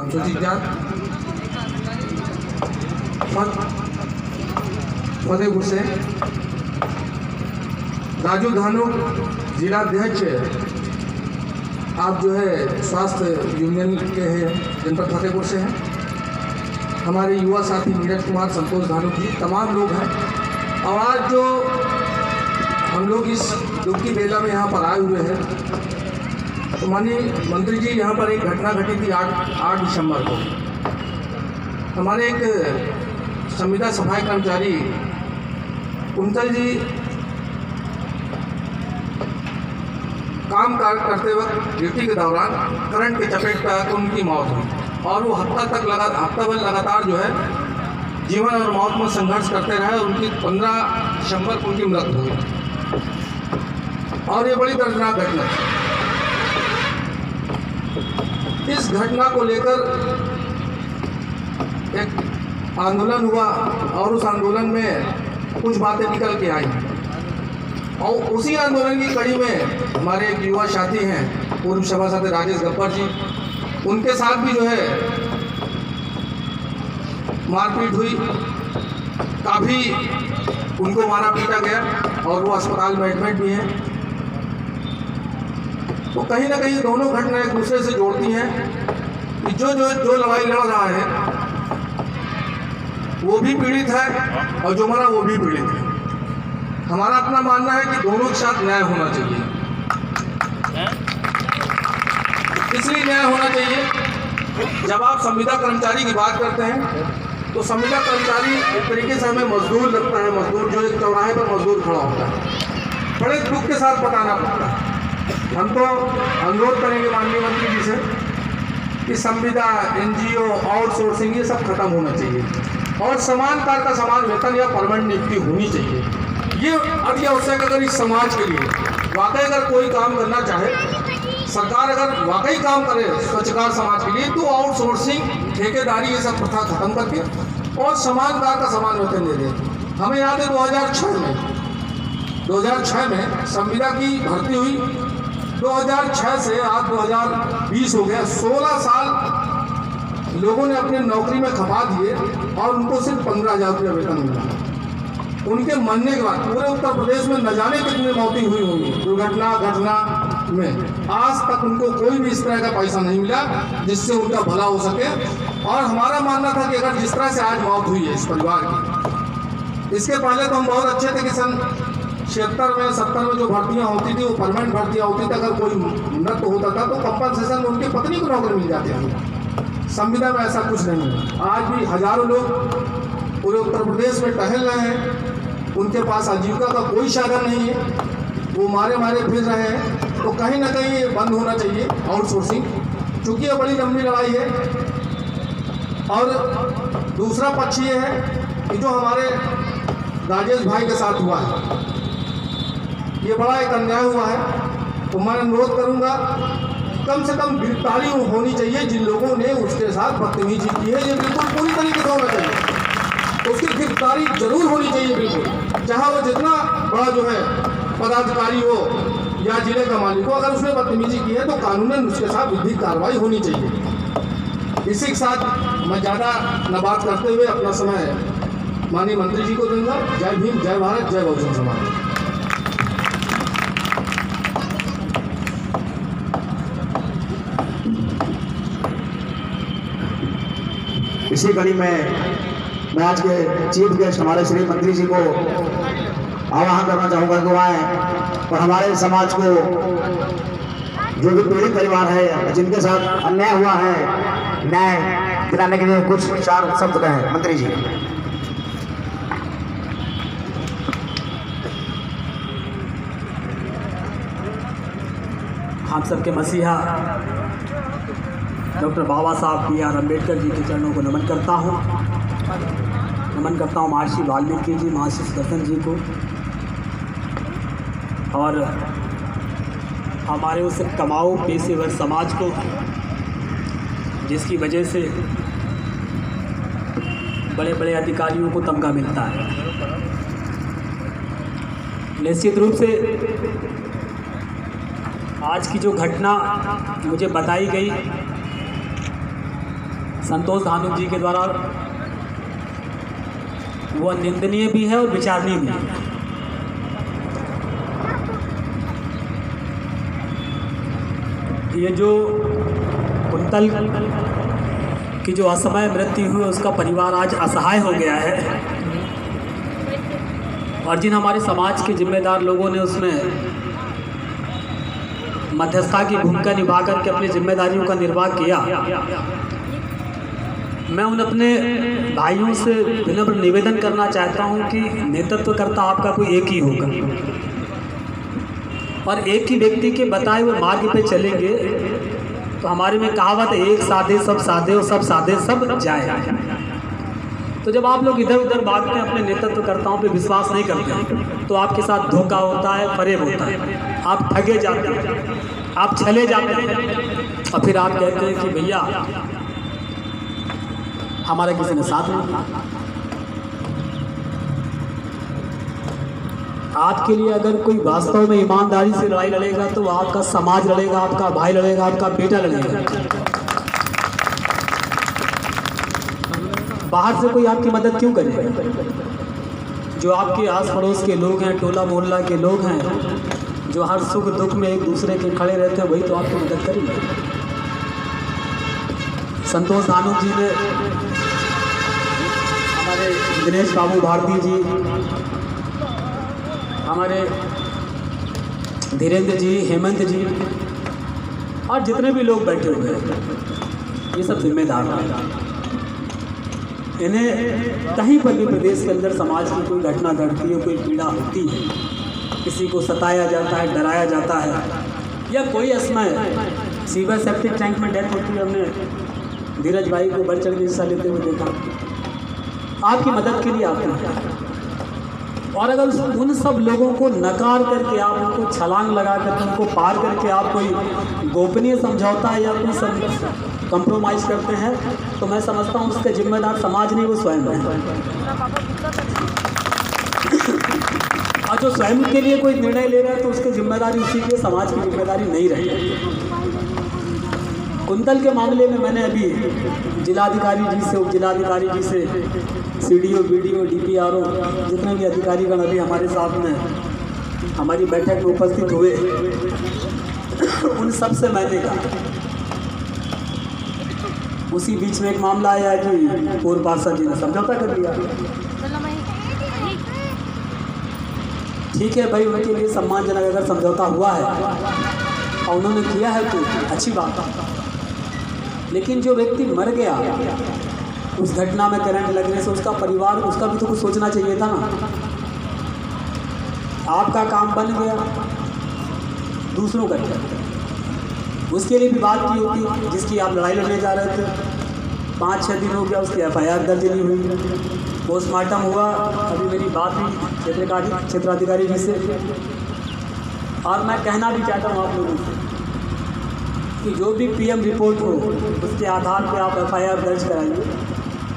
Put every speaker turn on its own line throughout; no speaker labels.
अनुसूचित जात फतेहपुर से, राजू धानु जिलाध्यक्ष आप जो है स्वास्थ्य यूनियन के हैं जनपद फतेहपुर से हैं, हमारे युवा साथी नीरज कुमार, संतोष धानु जी, तमाम लोग हैं। और आज जो हम लोग इस दुख की बेला में यहाँ पर आए हुए हैं, तो माननीय मंत्री जी, यहाँ पर एक घटना घटी थी 8 दिसंबर को। हमारे एक संविदा सफाई कर्मचारी कुंतल जी काम करते वक्त ड्यूटी के दौरान करंट के चपेट में आकर उनकी मौत हुई और वो हफ्ता भर लगातार जो है जीवन और मौत में संघर्ष करते रहे। उनकी 15 दिसंबर को उनकी मृत्यु हुई और ये बड़ी दर्दनाक घटना थी। इस घटना को लेकर एक आंदोलन हुआ और उस आंदोलन में कुछ बातें निकल के आई और उसी आंदोलन की कड़ी में हमारे एक युवा साथी हैं पूर्व सभासद राजेश गब्बर जी, उनके साथ भी जो है मारपीट हुई, काफ़ी उनको मारा पीटा गया और वो अस्पताल में एडमिट भी हैं। तो कहीं ना कहीं दोनों घटना एक दूसरे से जोड़ती हैं कि जो लड़ाई लड़ रहा है वो भी पीड़ित है और जो मरा वो भी पीड़ित है। हमारा अपना मानना है कि दोनों के साथ न्याय होना चाहिए। इसलिए न्याय होना चाहिए, जब आप संविदा कर्मचारी की बात करते हैं तो संविदा कर्मचारी एक तरीके से हमें मजदूर लगता है। मजदूर जो एक चौराहे पर मजदूर खड़ा होता है, बड़े दुख के साथ बताना पड़ता है। हम तो अनुरोध करेंगे माननीय मंत्री जी से कि संविदा, NGO, आउटसोर्सिंग ये सब खत्म होना चाहिए और समान कार्य का समान वेतन या परमानेंट नियुक्ति होनी चाहिए। ये अति आवश्यक। अगर इस समाज के लिए वाकई अगर कोई काम करना चाहे, सरकार अगर वाकई काम करे स्वच्छकार समाज के लिए, तो आउटसोर्सिंग, ठेकेदारी ये सब प्रथा खत्म करके और समान कार्य का समान वेतन दे दे। हमें याद है 2006 में संविदा की भर्ती हुई। 2006 से आज 2020 हो गया। 16 साल लोगों ने अपने नौकरी में खपा दिए और उनको सिर्फ 15,000 रुपये वेतन मिला। उनके मरने के बाद पूरे उत्तर प्रदेश में न जाने कितनी मौतें हुई होंगी घटना में, आज तक उनको कोई भी इस तरह का पैसा नहीं मिला जिससे उनका भला हो सके। और हमारा मानना था कि अगर जिस तरह से आज मौत हुई है इस परिवार की, इसके पहले तो हम बहुत अच्छे थे कि सन 76 में 70 में जो भर्तियाँ होती थी वो परमानेंट भर्तियाँ होती थी। अगर कोई मृत्यु होता था तो कंपनसेशन उनकी पत्नी को नौकरी मिल जाती थी। संविदा में ऐसा कुछ नहीं है। आज भी हजारों लोग पूरे उत्तर प्रदेश में टहल रहे हैं, उनके पास आजीविका का कोई साधन नहीं है, वो मारे फिर रहे हैं। तो कहीं ना कहीं ये बंद होना चाहिए आउटसोर्सिंग, क्योंकि ये बड़ी लंबी लड़ाई है। और दूसरा पक्ष ये है कि जो हमारे राजेश भाई के साथ हुआ है, ये बड़ा एक अन्याय हुआ है। तो मैं अनुरोध करूंगा कम से कम गिरफ्तारी होनी चाहिए जिन लोगों ने उसके साथ बदतमीजी की है। ये बिल्कुल पूरी तरीके से होना चाहिए, उसकी गिरफ्तारी जरूर होनी चाहिए बिल्कुल, चाहे वो जितना बड़ा जो है पदाधिकारी हो या जिले का मालिक हो। अगर उसने बदतमीजी की है तो कानूनन उसके साथ विधिक कार्रवाई होनी चाहिए। इसी के साथ मैं ज़्यादा न बात करते हुए अपना समय माननीय मंत्री जी को दूंगा। जय भीम, जय भारत, जय बहुजन समाज।
इसी कड़ी में मैं आज के चीफ गेस्ट हमारे श्री मंत्री जी को आह्वान करना चाहूँगा कि वो आए और हमारे समाज को जो भी पीड़ित परिवार है जिनके साथ अन्याय हुआ है, न्याय दिलाने के लिए कुछ 4 शब्द कहें। मंत्री जी।
हम सबके मसीहा डॉक्टर बाबा साहब B.R. अम्बेडकर जी के चरणों को नमन करता हूँ। नमन करता हूँ महर्षि वाल्मीकि जी, महर्षि सुदर्शन जी को और हमारे उस कमाऊ पेशेवर समाज को जिसकी वजह से बड़े बड़े अधिकारियों को तमगा मिलता है। निश्चित रूप से आज की जो घटना मुझे बताई गई संतोष धानुक जी के द्वारा वो निंदनीय भी है और विचारणीय भी है। ये जो कुंतल की जो असमय मृत्यु हुई उसका परिवार आज असहाय हो गया है, और जिन हमारे समाज के जिम्मेदार लोगों ने उसमें मध्यस्थता की भूमिका निभा करके अपनी जिम्मेदारियों का निर्वाह किया, मैं उन अपने भाइयों से विनम्र निवेदन करना चाहता हूं कि नेतृत्वकर्ता आपका कोई एक ही होगा, और एक ही व्यक्ति के बताए हुए मार्ग पे चलेंगे तो हमारे में कहावत है, एक साधे सब साधे और सब साधे सब जाए। तो जब आप लोग इधर उधर भागते हैं, अपने नेतृत्वकर्ताओं पे विश्वास नहीं करते, तो आपके साथ धोखा होता है, फरेब होता है, आप ठगे जाते हैं, आप छले जाते हैं, और फिर आप कहते हैं कि भैया हमारा किसी ने साथ नहीं दिया। आपके लिए अगर कोई वास्तव में ईमानदारी से लड़ाई लड़ेगा तो आपका समाज लड़ेगा, आपका भाई लड़ेगा, आपका बेटा लड़ेगा। बाहर से कोई आपकी मदद क्यों करेगा? जो आपके आस पड़ोस के लोग हैं, टोला मोहल्ला के लोग हैं, जो हर सुख दुख में एक दूसरे के खड़े रहते हैं, वही तो आपकी मदद करेंगे। संतोष धानुक जी ने, हमारे दिनेश बाबू भारती जी, हमारे धीरेन्द्र जी, हेमंत जी, और जितने भी लोग बैठे हुए हैं, ये सब जिम्मेदार हैं। इन्हें कहीं पर भी प्रदेश के अंदर समाज की कोई घटना घटती है, कोई पीड़ा होती है, किसी को सताया जाता है, डराया जाता है, या कोई असमय सीवर सेप्टिक टैंक में डेथ होती है, हमने धीरज भाई को बढ़ चढ़ के हिस्सा लेते हुए देखा, आपकी मदद के लिए आते हैं। और अगर उन सब लोगों को नकार करके आप उनको छलांग लगा करके उनको पार करके आप कोई गोपनीय समझौता या कोई कंप्रोमाइज़ करते हैं, तो मैं समझता हूँ उसके जिम्मेदार समाज नहीं, वो स्वयं है। और जो स्वयं के लिए कोई निर्णय ले रहा है तो उसकी जिम्मेदारी उसी की, समाज की जिम्मेदारी नहीं रही। कुंतल के मामले में मैंने अभी जिलाधिकारी जी से, उप जिलाधिकारी जी से, सीडीओ, बीडीओ, डीपीआरओ, जितने भी अधिकारीगण अभी हमारे साथ में हमारी बैठक में उपस्थित हुए, उन सब से मैंने कहा। उसी बीच में एक मामला आया कि पूर्व पार्षद जी ने समझौता कर दिया। ठीक है भाई, उनके लिए सम्मानजनक अगर समझौता हुआ है और उन्होंने किया है तो अच्छी बात है, लेकिन जो व्यक्ति मर गया उस घटना में करंट लगने से, उसका परिवार, उसका भी तो कुछ सोचना चाहिए था ना। आपका काम बन गया, दूसरों का क्या, उसके लिए भी बात की होती जिसकी आप लड़ाई लड़ने जा रहे थे। 5-6 दिन हो गया, उसकी FIR दर्ज नहीं हुई, पोस्टमार्टम हुआ। अभी मेरी बात हुई क्षेत्राधिकारी जी से, और मैं कहना भी चाहता हूँ आप लोगों से कि जो भी PM रिपोर्ट हो उसके आधार पर आप FIR दर्ज कराइए।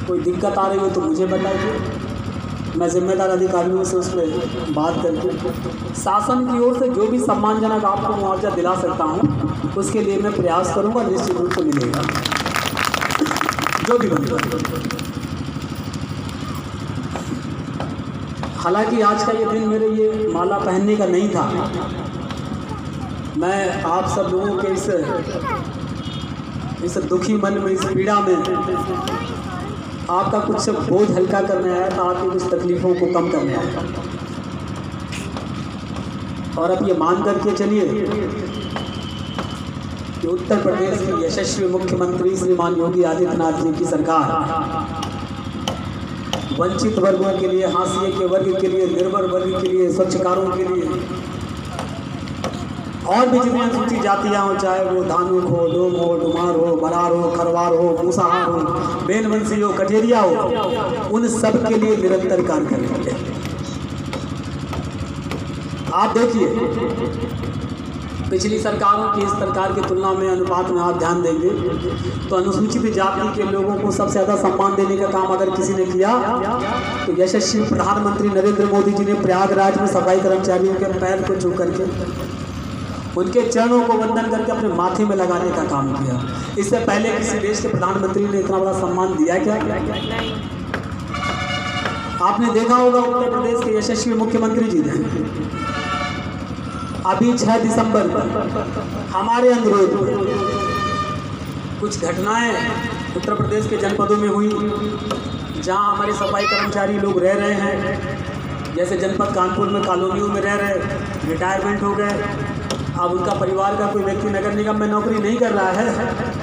कोई दिक्कत आ रही हो तो मुझे बताइए, मैं जिम्मेदार अधिकारियों से उस पर बात करके शासन की ओर से जो भी सम्मानजनक आपको मुआवजा दिला सकता हूँ उसके लिए मैं प्रयास करूँगा, निश्चित रूप से मिलेगा जो भी बनेगा। हालांकि आज का ये दिन मेरे ये माला पहनने का नहीं था। मैं आप सब लोगों के इस दुखी मन में, इस पीड़ा में आपका कुछ बोझ हल्का करने आया था, आपकी कुछ तकलीफ़ों को कम करने आया। और अब ये मान करके चलिए कि उत्तर प्रदेश के यशस्वी मुख्यमंत्री श्रीमान योगी आदित्यनाथ जी की सरकार वंचित वर्गों के लिए, हाशिए के वर्ग के लिए, निर्भर वर्ग के लिए, स्वच्छकारों के लिए, और भी जितनी अनुसूचित जातियाँ हो, चाहे वो धानुक हो, डोम हो, डुमार हो, बरार हो, खरवार हो, मूसाहार हो, बेलवंशी हो, कठेरिया हो, उन सब के लिए निरंतर कार्य करेंगे। आप देखिए पिछली सरकारों की इस सरकार की तुलना में, अनुपात में आप ध्यान देंगे तो अनुसूचित जाति के लोगों को सबसे ज़्यादा सम्मान देने का काम अगर किसी ने किया तो यशस्वी प्रधानमंत्री नरेंद्र मोदी जी ने प्रयागराज में सफाई कर्मचारियों के पैर को छू करके उनके चरणों को वंदन करके अपने माथे में लगाने का काम किया। इससे पहले किसी देश के प्रधानमंत्री ने इतना बड़ा सम्मान दिया क्या? आपने देखा होगा उत्तर प्रदेश के यशस्वी मुख्यमंत्री जी ने अभी 6 दिसंबर को हमारे अनुरोध पर कुछ घटनाएं उत्तर प्रदेश के जनपदों में हुई जहां हमारे सफाई कर्मचारी लोग रह रहे हैं। जैसे जनपद कानपुर में कॉलोनियों में रह रहे, रिटायरमेंट हो गए, अब उनका परिवार का कोई व्यक्ति नगर निगम में नौकरी नहीं कर रहा है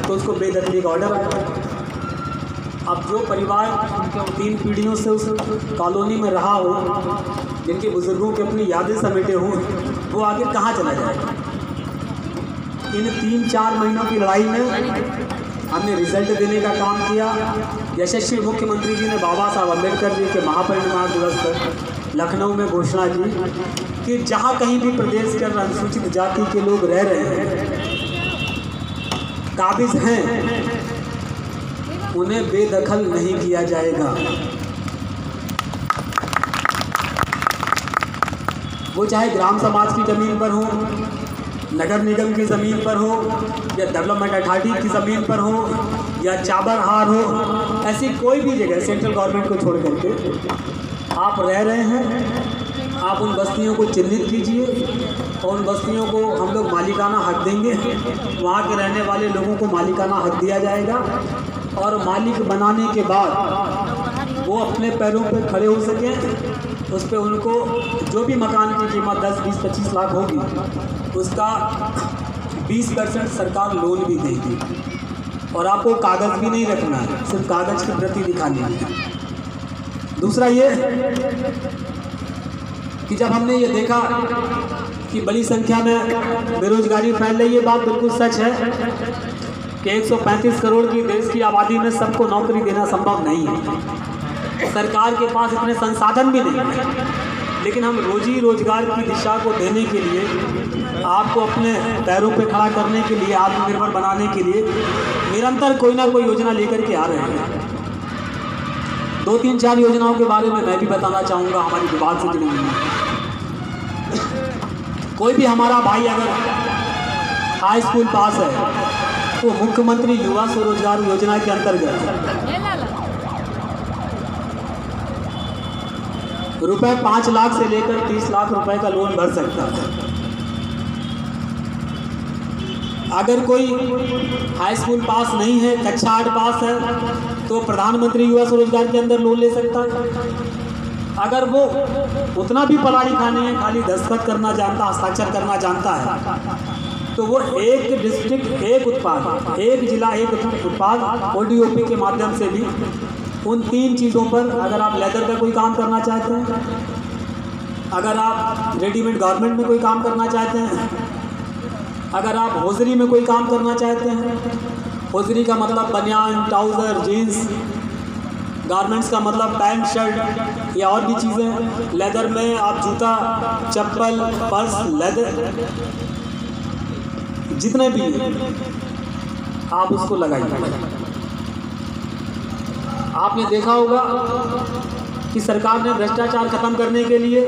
तो उसको बेदखली का ऑर्डर आता है। अब जो परिवार 3 पीढ़ियों से उस कॉलोनी में रहा हो, जिनके बुजुर्गों की अपनी यादें समेटे हों, वो आगे कहाँ चला जाएगा? इन 3-4 महीनों की लड़ाई में हमने रिजल्ट देने का काम किया। यशस्वी मुख्यमंत्री जी ने बाबा साहब अम्बेडकर जी के महापरिनिर्वाण दिवस पर लखनऊ में घोषणा की कि जहाँ कहीं भी प्रदेश के अनुसूचित जाति के लोग रह रहे हैं, काबिज हैं, उन्हें बेदखल नहीं किया जाएगा। वो चाहे ग्राम समाज की ज़मीन पर हो, नगर निगम की ज़मीन पर हो, या डेवलपमेंट अथॉरिटी की ज़मीन पर हो, या चाबरहार हो, ऐसी कोई भी जगह सेंट्रल गवर्नमेंट को छोड़ करके आप रह रहे हैं, आप उन बस्तियों को चिन्हित कीजिए और उन बस्तियों को हम लोग मालिकाना हक देंगे। वहाँ के रहने वाले लोगों को मालिकाना हक दिया जाएगा और मालिक बनाने के बाद वो अपने पैरों पर खड़े हो सकें। उस पर उनको जो भी मकान की कीमत 10, 20, 25 लाख होगी, उसका 20% सरकार लोन भी देगी और आपको कागज़ भी नहीं रखना है, सिर्फ कागज़ की प्रति दिखानी है। दूसरा ये कि जब हमने ये देखा कि बड़ी संख्या में बेरोजगारी फैल रही है, बात बिल्कुल सच है कि 135 करोड़ की देश की आबादी में सबको नौकरी देना संभव नहीं है। सरकार के पास इतने संसाधन भी नहीं है, लेकिन हम रोजी रोजगार की दिशा को देने के लिए, आपको अपने पैरों पे खड़ा करने के लिए, आत्मनिर्भर बनाने के लिए निरंतर कोई ना कोई योजना लेकर के आ रहे हैं। 2-3-4 योजनाओं के बारे में मैं भी बताना चाहूँगा हमारी विभाग से जुड़ी हुई। कोई भी हमारा भाई अगर हाई स्कूल पास है तो मुख्यमंत्री युवा स्वरोजगार योजना के अंतर्गत रुपए 5 लाख से लेकर 30 लाख रुपए का लोन भर सकता है। अगर कोई हाई स्कूल पास नहीं है, कक्षा 8 पास है, तो प्रधानमंत्री युवा स्वरोजगार के अंदर लोन ले सकता है। अगर वो उतना भी पढ़ा लिखा नहीं है, खाली दस्तखत करना जानता, हस्ताक्षर करना जानता है, तो वो एक डिस्ट्रिक्ट एक उत्पाद, एक जिला एक उत्पाद ODOP के माध्यम से भी उन 3 चीज़ों पर, अगर आप लेदर का कोई काम करना चाहते हैं, अगर आप रेडीमेड गारमेंट में कोई काम करना चाहते हैं, अगर आप होजरी में कोई काम करना चाहते हैं, होजरी का मतलब बनियान, ट्राउज़र, जीन्स, गारमेंट्स का मतलब पैंट, शर्ट या और भी चीज़ें, लेदर में आप जूता, चप्पल, पर्स, लेदर, जितने भी आप उसको लगाइए। आपने देखा होगा कि सरकार ने भ्रष्टाचार खत्म करने के लिए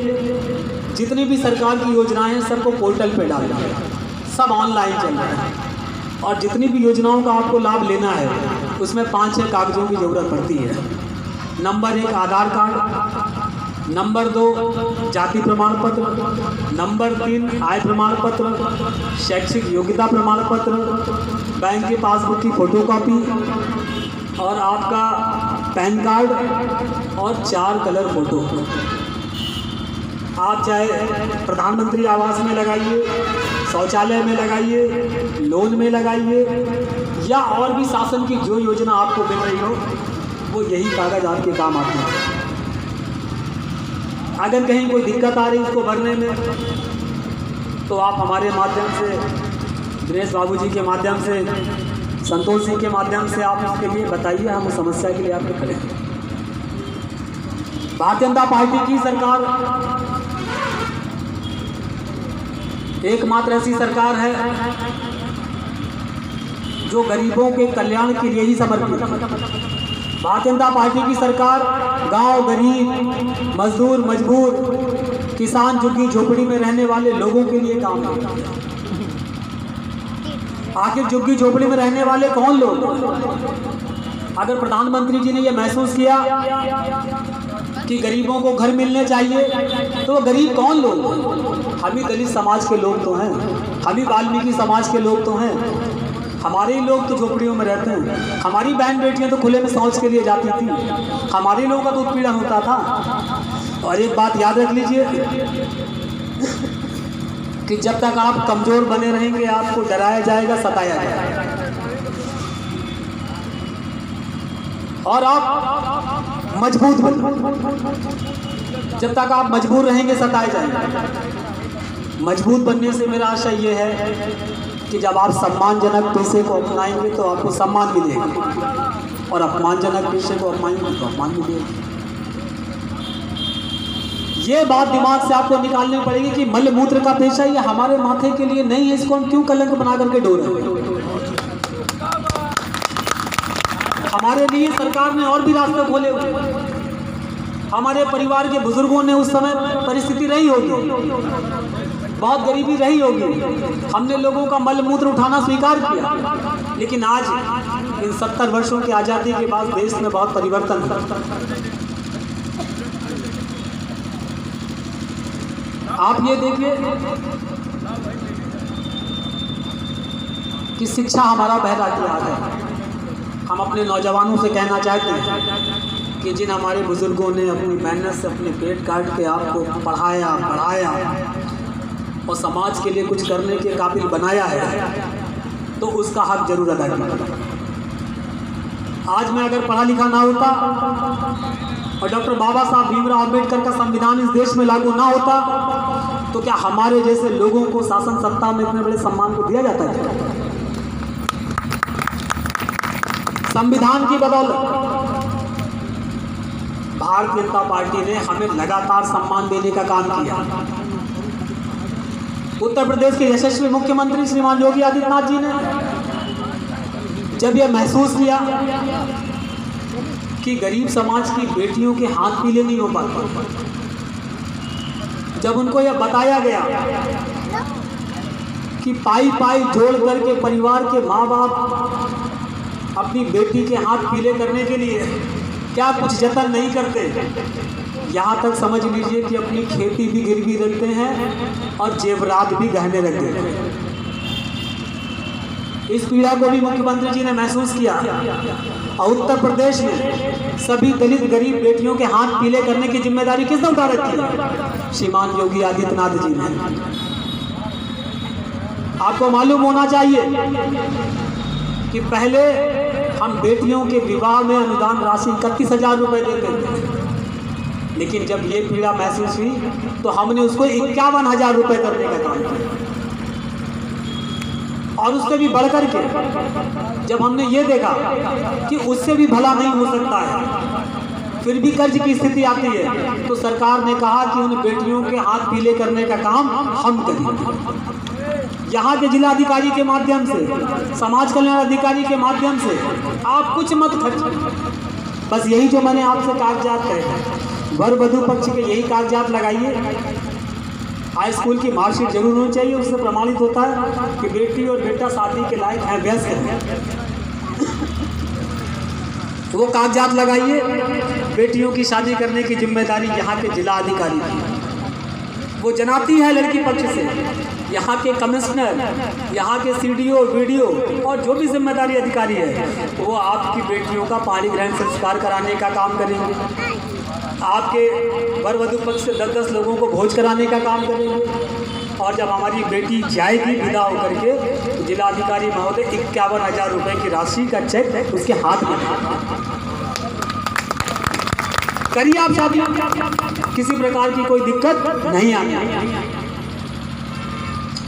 जितनी भी सरकार की योजनाएं हैं सबको पोर्टल पे डाल दिया, सब ऑनलाइन चल रहा है और जितनी भी योजनाओं का आपको लाभ लेना है उसमें 5-6 कागजों की ज़रूरत पड़ती है। नंबर 1 आधार कार्ड, नंबर 2 जाति प्रमाण पत्र, नंबर 3 आय प्रमाण पत्र, शैक्षिक योग्यता प्रमाण पत्र, बैंक की पासबुक की फ़ोटोकॉपी और आपका पैन कार्ड और 4 कलर फ़ोटो। आप चाहे प्रधानमंत्री आवास में लगाइए, शौचालय में लगाइए, लोन में लगाइए या और भी शासन की जो योजना आपको मिल रही हो, वो यही कागज़ आपके काम आते हैं। अगर कहीं कोई दिक्कत आ रही इसको भरने में, तो आप हमारे माध्यम से, दिनेश बाबू जी के माध्यम से, संतोष सिंह के माध्यम से आप इसके लिए बताइए, हम उस समस्या के लिए आपके खड़े हैं। भारतीय जनता पार्टी की सरकार एकमात्र ऐसी सरकार है जो गरीबों के कल्याण के लिए ही समर्पित है। भारतीय जनता पार्टी की सरकार गांव, गरीब, मजदूर, मजबूर, किसान, झुग्गी झोपड़ी में रहने वाले लोगों के लिए काम करती है। आखिर झुग्गी झोपड़ी में रहने वाले कौन लोग? अगर प्रधानमंत्री जी ने यह महसूस किया कि गरीबों को घर मिलने चाहिए, तो वो गरीब कौन लोग? हम ही दलित समाज के लोग तो हैं, हम ही वाल्मीकि समाज के लोग तो हैं, हमारे ही लोग तो झोपड़ियों में रहते हैं, हमारी बहन बेटियां तो खुले में शौच के लिए जाती थी, हमारे लोगों का तो उत्पीड़न होता था। और एक बात याद रख लीजिए कि जब तक आप कमजोर बने रहेंगे आपको डराया जाएगा, सताया जाएगा, और आप मजबूत बने। जब तक आप मजबूर रहेंगे सताए जाएंगे। मजबूत बनने से मेरा आशा ये है कि जब आप सम्मानजनक पेशे को अपनाएंगे तो आपको सम्मान मिलेगा, और अपमानजनक पेशे को अपनाएंगे तो अपमान मिलेगा। ये बात दिमाग से आपको निकालनी पड़ेगी कि मल मूत्र का पेशा ये हमारे माथे के लिए नहीं है, इसको हम क्यों कलंक बना करके डोरें। हमारे लिए सरकार ने और भी रास्ते खोले हुए। हमारे परिवार के बुजुर्गों ने उस समय परिस्थिति रही होगी, बहुत गरीबी रही होगी, हमने लोगों का मल मूत्र उठाना स्वीकार किया, लेकिन आज इन 70 वर्षों की आज़ादी के बाद देश में बहुत परिवर्तन हुआ। आप ये देखिए कि शिक्षा हमारा पहला हथियार है। हम अपने नौजवानों से कहना चाहते हैं कि जिन हमारे बुजुर्गों ने अपनी मेहनत से अपने पेट काट के आपको पढ़ाया बढ़ाया और समाज के लिए कुछ करने के काबिल बनाया है, तो उसका हक जरूर अदा कीजिए। आज मैं अगर पढ़ा लिखा ना होता और डॉक्टर बाबा साहब भीमराव अम्बेडकर का संविधान इस देश में लागू ना होता, तो क्या हमारे जैसे लोगों को शासन सत्ता में इतने बड़े सम्मान को दिया जाता है? संविधान की बदौलत भारतीय जनता पार्टी ने हमें लगातार सम्मान देने का काम किया। उत्तर प्रदेश के यशस्वी मुख्यमंत्री श्रीमान योगी आदित्यनाथ जी ने जब यह महसूस किया कि गरीब समाज की बेटियों के हाथ पीले नहीं हो पाते, जब उनको यह बताया गया कि पाई पाई जोड़ करके परिवार के माँ बाप अपनी बेटी के हाथ पीले करने के लिए क्या कुछ जतन नहीं करते, यहाँ तक समझ लीजिए कि अपनी खेती भी गिरवी रखते हैं और जेवरात भी गहने रख देते हैं। इस पीड़ा को भी मुख्यमंत्री जी ने महसूस किया और उत्तर प्रदेश में सभी दलित गरीब बेटियों के हाथ पीले करने की जिम्मेदारी किसने उठा रखी है? श्रीमान योगी आदित्यनाथ जी ने। आपको मालूम होना चाहिए कि पहले हम बेटियों के विवाह में अनुदान राशि 31,000 रुपये देते थे, लेकिन जब ये पीड़ा महसूस हुई तो हमने उसको 51,000 रुपये करने का काम किया। और उससे भी बढ़कर के जब हमने ये देखा कि उससे भी भला नहीं हो सकता है, फिर भी कर्ज की स्थिति आती है, तो सरकार ने कहा कि उन बेटियों के हाथ पीले करने का काम हम करेंगे। यहाँ के जिलाधिकारी के माध्यम से, समाज कल्याण अधिकारी के माध्यम से आप कुछ मत खर्च, बस यही जो मैंने आपसे कागजात कहे, वर वधू पक्ष के यही कागजात लगाइए। हाई स्कूल की मार्कशीट जरूर होनी चाहिए, उससे प्रमाणित होता है कि बेटी और बेटा शादी के लायक हैं, व्यस्त हैं। वो कागजात लगाइए। बेटियों की शादी करने की जिम्मेदारी यहाँ के जिला अधिकारी की, वो जनाती है लड़की पक्ष से। यहाँ के कमिश्नर, यहाँ के सीडीओ, वीडियो और जो भी जिम्मेदारी अधिकारी है, वो आपकी बेटियों का पाणी ग्रहण संस्कार कराने का काम करेंगे, आपके वर वधू पक्ष से 10-10 लोगों को भोज कराने का काम करेंगे। और जब हमारी बेटी जाएगी विदा होकर के, जिलाधिकारी महोदय 51,000 रुपये की राशि का चेक उसके हाथ में करिए आप शादी, किसी प्रकार की कोई दिक्कत नहीं आती।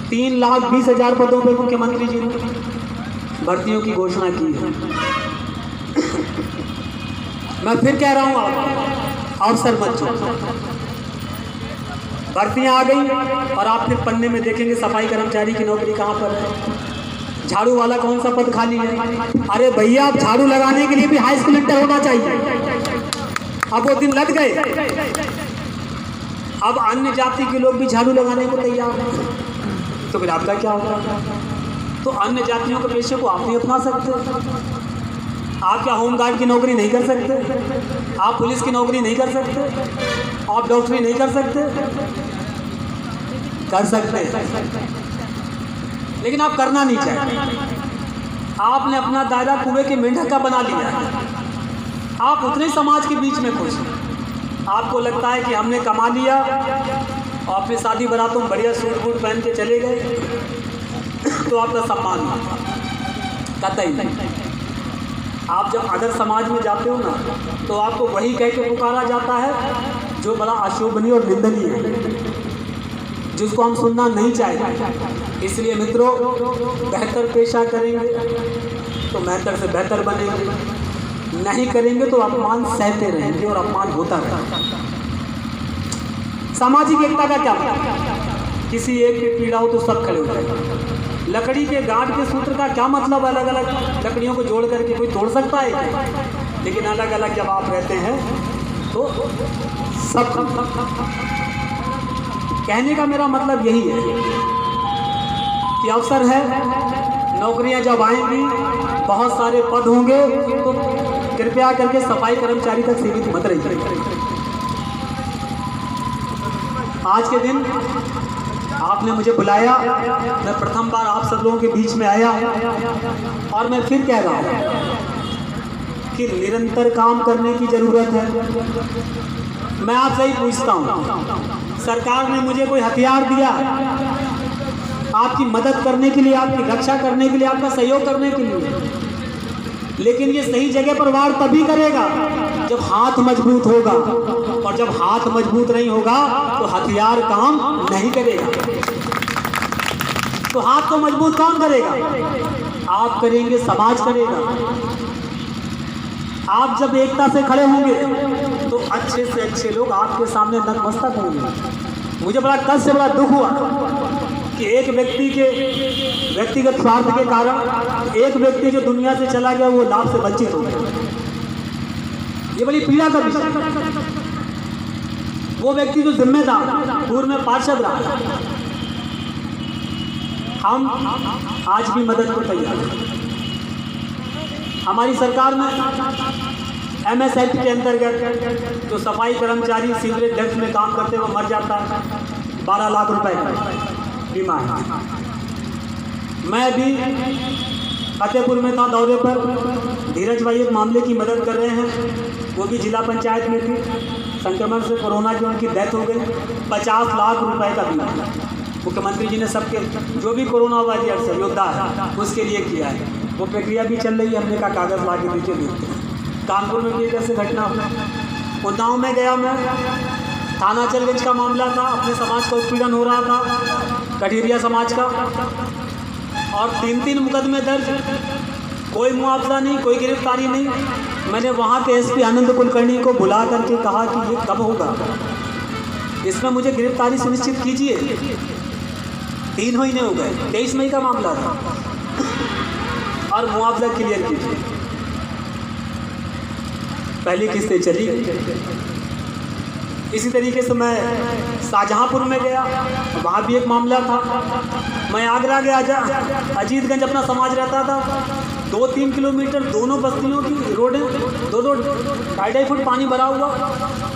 3,20,000 पदों पर मुख्यमंत्री जी ने भर्तियों की घोषणा की है। मैं फिर कह रहा हूँ, अवसर मत छोड़ो। भर्तियां आ गई और आप फिर पन्ने में देखेंगे सफाई कर्मचारी की नौकरी कहाँ पर है, झाड़ू वाला कौन सा पद खाली है। अरे भैया, आप झाड़ू लगाने के लिए भी हाई स्कूल इंटर होना चाहिए। अब वो दिन लग गए, अब अन्य जाति के लोग भी झाड़ू लगाने को तैयार हैं, तो फिर आपका क्या होगा? तो अन्य जातियों के पेशे को आप नहीं अपना सकते? आप क्या होमगार्ड की नौकरी नहीं कर सकते? आप पुलिस की नौकरी नहीं कर सकते? आप डॉक्टरी नहीं कर सकते? कर सकते, लेकिन आप करना नहीं चाहते। आपने अपना दायरा कुएं के मेंढक का बना लिया है। आप उतने समाज के बीच में खुश हैं। आपको लगता है कि हमने कमा लिया और अपनी शादी बारातों में बढ़िया सूट बूट पहन के चले गए तो आपका सम्मान कतई नहीं। आप जब अदर समाज में जाते हो ना, तो आपको वही कह के पुकारा जाता है जो बड़ा अशोभनीय और निंदनीय है, जिसको हम सुनना नहीं चाहते। इसलिए मित्रों, बेहतर पेशा करेंगे तो बेहतर से बेहतर बनेंगे, नहीं करेंगे तो अपमान सहते रहेंगे और अपमान होता रहेगा। सामाजिक एकता का क्या मतलब? किसी एक की पीड़ा हो तो सब खड़े हो जाएंगे। लकड़ी के गांठ के सूत्र का क्या मतलब? अलग अलग लकड़ियों को जोड़ करके कोई तोड़ सकता है क्या? लेकिन अलग अलग जब आप रहते हैं तो सब। कहने का मेरा मतलब यही है कि अवसर है, नौकरियां जब आएंगी, बहुत सारे पद होंगे, तो कृपया करके सफाई कर्मचारी तक सीमित मत रहिए। आज के दिन आपने मुझे बुलाया, मैं प्रथम बार आप सब लोगों के बीच में आया और मैं फिर कह रहा हूँ कि निरंतर काम करने की ज़रूरत है। मैं आपसे ही पूछता हूँ, सरकार ने मुझे कोई हथियार दिया आपकी मदद करने के लिए, आपकी रक्षा करने के लिए, आपका सहयोग करने के लिए, लेकिन ये सही जगह पर वार तभी करेगा जब हाथ मजबूत होगा, और जब हाथ मजबूत नहीं होगा तो हथियार काम नहीं करेगा। तो हाथ को मजबूत कौन करेगा? आप करेंगे, समाज करेगा। आप जब एकता से खड़े होंगे तो अच्छे से अच्छे लोग आपके सामने नतमस्तक होंगे। मुझे बड़ा कष्ट से बड़ा दुख हुआ कि एक व्यक्ति के व्यक्तिगत स्वार्थ के कारण एक व्यक्ति जो दुनिया से चला गया वो लाभ से वंचित हो गया। ये बड़ी पीड़ा का विषय। वो व्यक्ति जो जिम्मेदार पूर्व में पार्षद रहा, हम आज भी मदद को तैयार हैं। हमारी सरकार में MS एक्ट के अंतर्गत जो सफाई कर्मचारी सीवरेज डक्ट में काम करते हैं वो मर जाता है, 12 लाख रुपए का बीमा है। मैं भी फतेहपुर में था दौरे पर, धीरज भाई एक मामले की मदद कर रहे हैं, वो भी जिला पंचायत में थी, संक्रमण से कोरोना की उनकी डेथ हो गई, 50 लाख रुपए का बीमा मुख्यमंत्री जी ने सबके जो भी कोरोना वॉरियर्स है, योद्धा है, उसके लिए किया है। वो प्रक्रिया भी चल रही है, हमने का कागज़ ला के नीचे देखते हैं। कानपुर में भी एक ऐसे घटना हुई। उन्नाव में गया मैं, थाना चलगंज का मामला था, अपने समाज का उत्पीड़न हो रहा था, कठिरिया समाज का, और 3 मुकदमे दर्ज, कोई मुआवजा नहीं, कोई गिरफ्तारी नहीं। मैंने वहाँ के SP आनंद कुलकर्णी को बुला करके कहा कि ये कब होगा, इसमें मुझे गिरफ्तारी सुनिश्चित कीजिए। 3 महीने हो गए, 23 मई का मामला था, और मुआवजा क्लियर कीजिए। पहली किस्तें चली। इसी तरीके से मैं शाहजहांपुर में गया, वहाँ भी एक मामला था। मैं आगरा गया, अजीतगंज अपना समाज रहता था, 2-3 किलोमीटर दोनों बस्तियों की रोडें 2-2 फुट पानी भरा हुआ।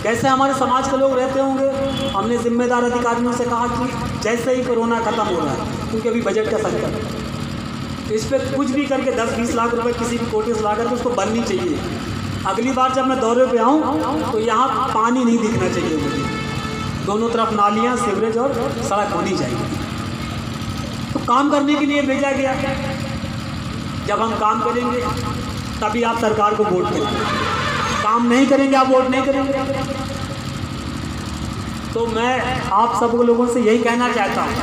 कैसे हमारे समाज के लोग रहते होंगे? हमने जिम्मेदार अधिकारियों से कहा कि जैसे ही कोरोना खत्म हो रहा है, क्योंकि अभी बजट का संकट है, इस पर कुछ भी करके 10-20 लाख रुपए किसी भी कोटे से ला करके उसको बननी चाहिए। अगली बार जब मैं दौरे पे आऊँ तो यहाँ पानी नहीं दिखना चाहिए मुझे, दोनों तरफ नालियाँ, सीवरेज और सड़क होनी चाहिए। तो काम करने के लिए भेजा गया। जब हम काम करेंगे तभी आप सरकार को वोट करेंगे, काम नहीं करेंगे आप वोट नहीं करेंगे। तो मैं आप सब लोगों से यही कहना चाहता हूँ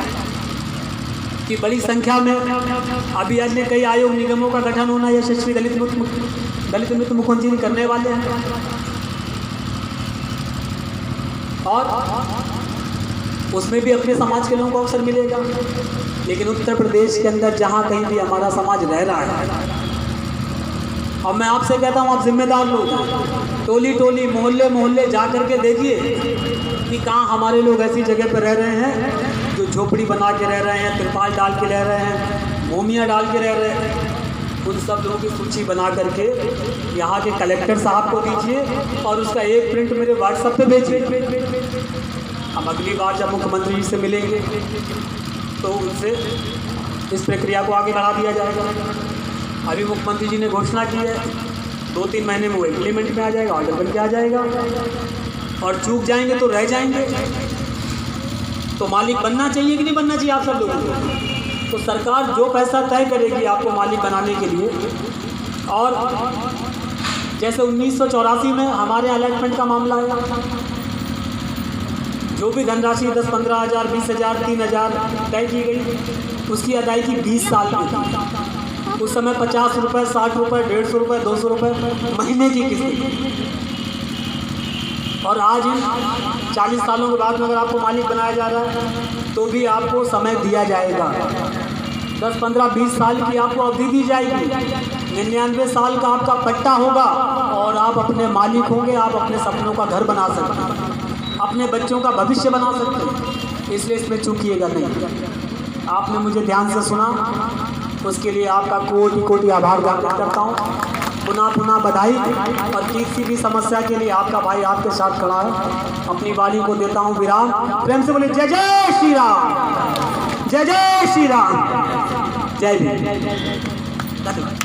कि बड़ी संख्या में अभी अन्य कई आयोग निगमों का गठन होना यशस्वी दलित मित्र मुख्यमंत्री करने वाले हैं, और उसमें भी अपने समाज के लोगों को अवसर मिलेगा। लेकिन उत्तर प्रदेश के अंदर जहाँ कहीं भी हमारा समाज रह रहा है, और मैं आपसे कहता हूँ, आप जिम्मेदार लोग, टोली टोली मोहल्ले मोहल्ले जा कर के देखिए कि कहाँ हमारे लोग ऐसी जगह पर रह रहे हैं जो झोपड़ी बना के रह रहे हैं, तिरपाल डाल के रह रहे हैं, भूमियाँ डाल के रह रहे हैं, उन सब लोगों की सूची बना करके यहाँ के कलेक्टर साहब को दीजिए और उसका एक प्रिंट मेरे व्हाट्सएप पे भेजिए। हम अगली बार जब मुख्यमंत्री जी से मिलेंगे तो उनसे इस प्रक्रिया को आगे बढ़ा दिया जाएगा। अभी मुख्यमंत्री जी ने घोषणा की है 2-3 महीने में वो इम्प्लीमेंट में आ जाएगा, ऑर्डर बन के आ जाएगा। और चूक जाएंगे तो रह जाएंगे। तो मालिक बनना चाहिए कि नहीं बनना चाहिए आप सब लोगों को? तो सरकार जो पैसा तय करेगी आपको मालिक बनाने के लिए, और जैसे 1984 में हमारे अलॉटमेंट का मामला है, जो भी धनराशि 10-15 हज़ार, 20 हज़ार, 3 हज़ार तय की गई, उसकी अदायगी 20 साल की थी। उस समय 50 रुपये, 60 रुपये, 150 रुपये, 200 रुपये महीने की किस्त। और आज इन 40 सालों के बाद में अगर आपको मालिक बनाया जा रहा है तो भी आपको समय दिया जाएगा। 10, 15, 20 साल की आपको अवधि दी जाएगी। 99 साल का आपका पट्टा होगा और आप अपने मालिक होंगे। आप अपने सपनों का घर बना सकते हैं, अपने बच्चों का भविष्य बना सकते हैं। इसलिए इसमें चूकिएगा नहीं। आपने मुझे ध्यान से सुना, उसके लिए आपका कोटि कोटि आभार व्यक्त करता हूँ। पुनः बधाई। और किसी भी समस्या के लिए आपका भाई आपके साथ खड़ा है। अपनी वाणी को देता हूँ विराम। प्रेम से बोले जय जय श्री राम, जय जय श्री राम, जय भीम। धन्यवाद।